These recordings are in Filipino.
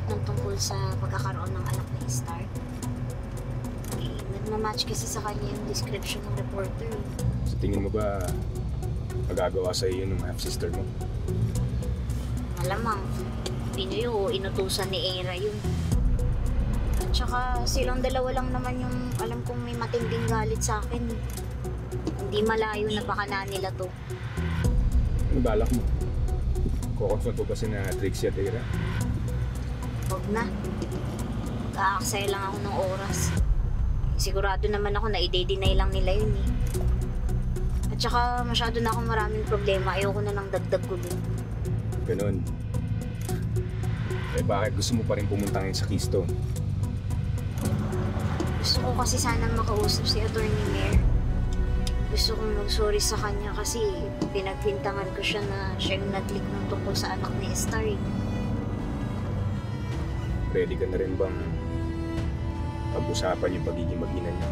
ng tungkol sa pagkakaroon ng anak ni Star. Eh, nagmamatch kasi sa kanya yung description ng reporter. Sa tingin mo ba magagawa sa iyo ng half-sister mo? Malamang, Pinoy o inutusan ni Era yun. At saka silang dalawa lang naman yung alam kong may matinding galit sa akin. Hindi malayo na baka na nila to. Ano balak mo? Kukonfront mo ba si na Trixie at Era? Huwag na. Kaaksaya lang ako ng oras. Sigurado naman ako na i-deny lang nila yun eh. At saka masyado na akong maraming problema. Ayoko na ng dagdag ko din. Ganun. Eh bakit gusto mo pa rin pumunta ngayon sa Keystone? Gusto ko kasi sanang makausap si Attorney Mayor. Gusto kong mag-sorry sa kanya kasi pinagbintangan ko siya na siya yung nag-leak ng tungkol sa anak ni Star. Ready ka na rin bang pag-usapan yung pagiging mag-ina niya?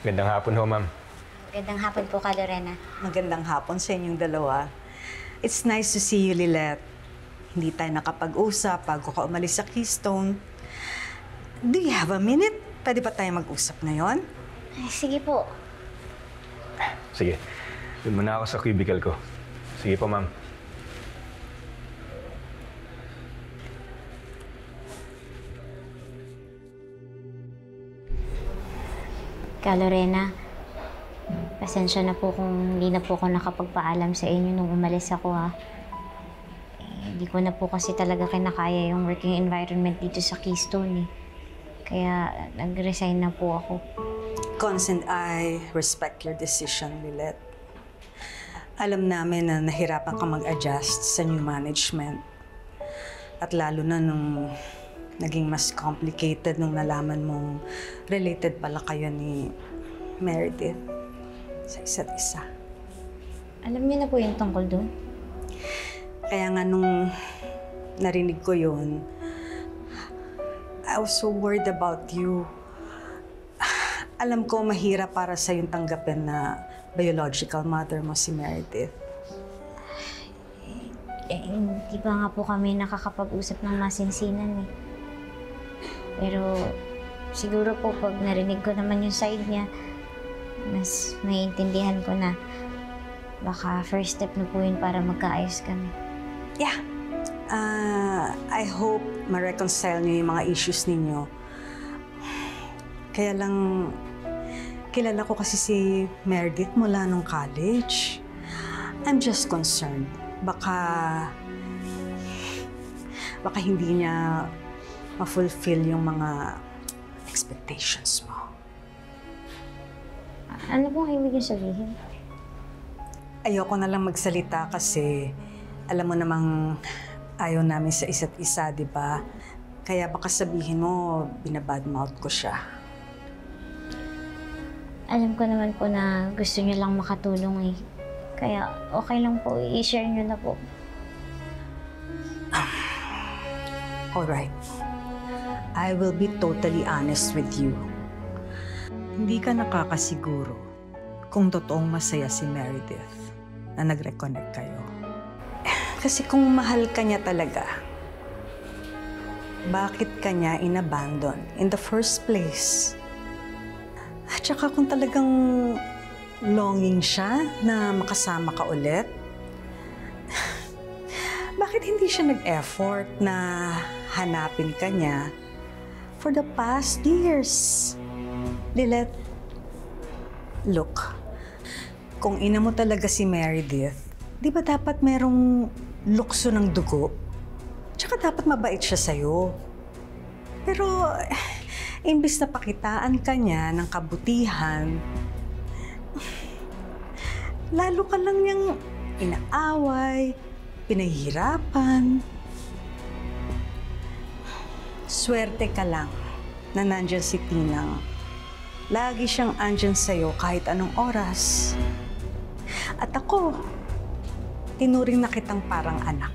Gandang hapon ho, ma'am. Magandang hapon po ka, Lorena. Magandang hapon sa inyong dalawa. It's nice to see you, Lilette. Hindi tayo nakapag-usap bago ka umalis sa Keystone. Do you have a minute? Pwede ba tayo mag-usap ngayon? Ay, sige po. Sige. Doon muna ako sa cubicle ko. Sige po, ma'am. Lorena, pasensya na po kung hindi na po ako nakapagpaalam sa inyo nung umalis ako ha. Hindi ko na po kasi talaga kinakaya yung working environment dito sa Keystone eh. Kaya nag-resign na po ako. Cons and I respect your decision, Lilette. Alam namin na nahirapan ka mag-adjust sa new management. At lalo na nung naging mas complicated nung nalaman mong related pala kayo ni Meredith sa isa't isa. Alam niyo na po yung tungkol doon? Kaya nga nung narinig ko yun, I was so worried about you. Alam ko mahirap para sa yung tanggapin na biological mother mo si Meredith. Hindi pa nga po kami nakakapag-usap ng masinsinan eh. Pero siguro po pag narinig ko naman yung side niya, mas maiintindihan ko na baka first step na po yun para magkaayos kami. Yeah. I hope ma-reconcile niyo yung mga issues ninyo. Kaya lang, kilala ko kasi si Meredith mula nung college. I'm just concerned. Baka hindi niya ma-fulfill yung mga expectations mo. Ano pong ibig niyo sabihin? Ayoko na lang magsalita kasi alam mo namang ayaw namin sa isa't isa, di ba? Kaya baka sabihin mo, binabadmouth ko siya. Alam ko naman po na gusto niyo lang makatulong eh. Kaya okay lang po, i-share niyo na po. Alright. I will be totally honest with you. Hindi ka nakakasiguro kung totoong masaya si Meredith na nag-reconnect kayo. Kasi kung mahal ka niya talaga, bakit ka niya inabandon in the first place? At saka kung talagang longing siya na makasama ka ulit, bakit hindi siya nag-effort na hanapin ka niya for the past years? Lilette, look, kung ina mo talaga si Meredith, di ba dapat merong lukso ng dugo? Tsaka dapat mabait siya sa'yo. Pero, imbis na pakitaan ka niya ng kabutihan, lalo ka lang niyang inaaway, pinahihirapan. Swerte ka lang na nandyan si Tinang. Lagi siyang andyan sa'yo kahit anong oras. At ako, tinuring na kitang parang anak.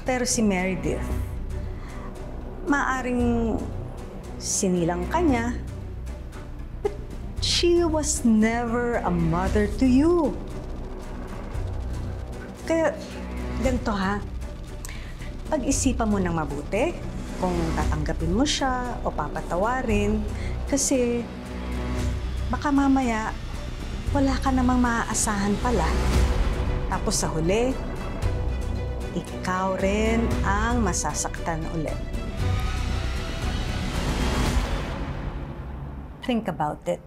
Pero si Meredith, maaring sinilang ka niya, but she was never a mother to you. Kaya, ganito ha, pag-isipan mo ng mabuti kung tatanggapin mo siya o papatawarin kasi baka mamaya wala ka namang maaasahan pala. Tapos sa huli, ikaw rin ang masasaktan ulit. Think about it.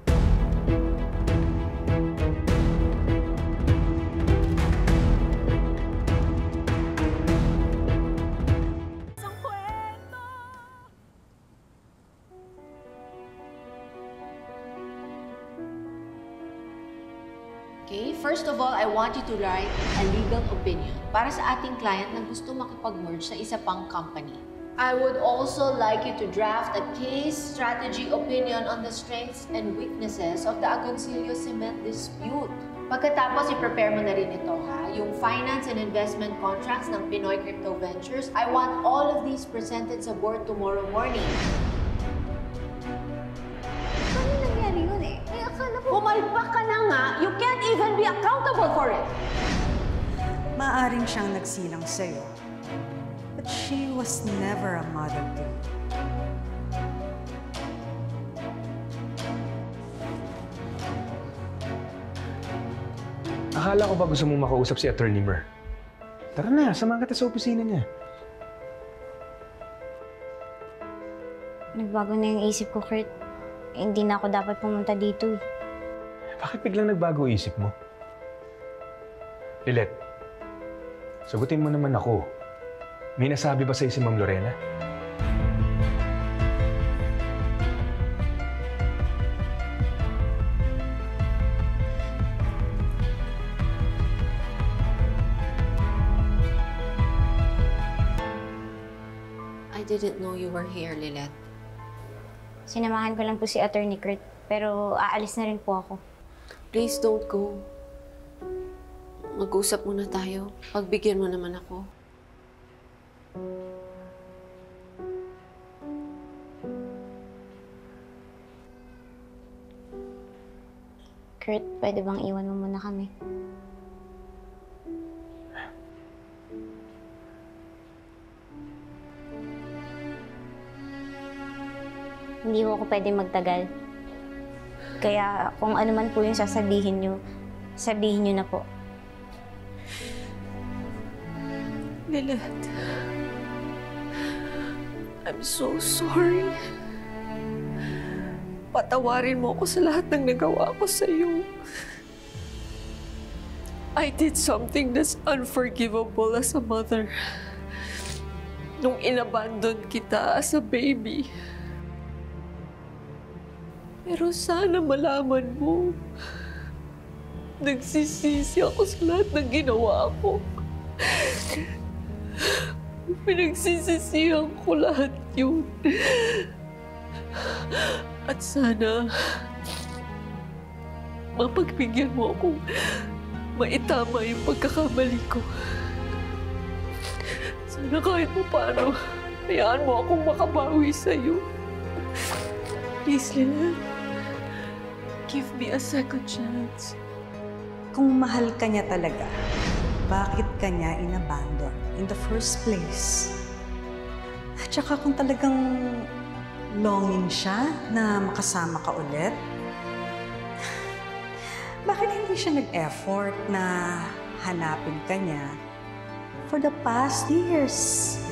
Okay, first of all, I want you to write a legal opinion para sa ating client na gusto makipag-merge sa isa pang company. I would also like you to draft a case strategy opinion on the strengths and weaknesses of the Agoncillo Cement dispute. Pagkatapos, i-prepare mo na rin ito, ha? Yung finance and investment contracts ng Pinoy Crypto Ventures. I want all of these presented sa board tomorrow morning. Paano nangyari yun eh? Akala ko... Pumalpak ka na nga, you can't even be accountable for it! Maaring siyang nagsilang sa'yo, but she was never a mother to you. Akala ko ba gusto mong makausap si Attorney Mer? Tara na, samahan kita sa opisina niya. Nagbago na yung isip ko, Kurt. Hindi na ako dapat pumunta dito eh. Bakit biglang nagbago isip mo? Lilet, sagutin mo naman ako. May nasabi ba sa'yo si Ma'am Lorena? I didn't know you were here, Lilet. Sinamahan ko lang po si Attorney Kurt, pero aalis na rin po ako. Please don't go. Mag-usap muna tayo. Pagbigyan mo naman ako. Kurt, pwede bang iwan mo muna kami? Hindi ko pwede magtagal. Kaya kung ano man po yung sasabihin nyo na po. Lilet, I'm so sorry. Patawarin mo ako sa lahat ng nagawa ko sa iyo. I did something that's unforgivable as a mother. Nung inabandon kita as a baby. Pero sana malaman mo, nagsisisi ako sa lahat ng ginawa ko. Pinagsisisihan ko lahat yun. At sana, mapagbigyan mo akong maitama yung pagkakamali ko. Sana kahit mo paano, hayaan mo akong makabawi sa'yo. Please, Lilet. Give me a second chance. Kung mahal ka niya talaga, bakit ka niya inabandon in the first place? At saka kung talagang longing siya na makasama ka ulit, bakit hindi siya nag-effort na hanapin ka niya for the past years?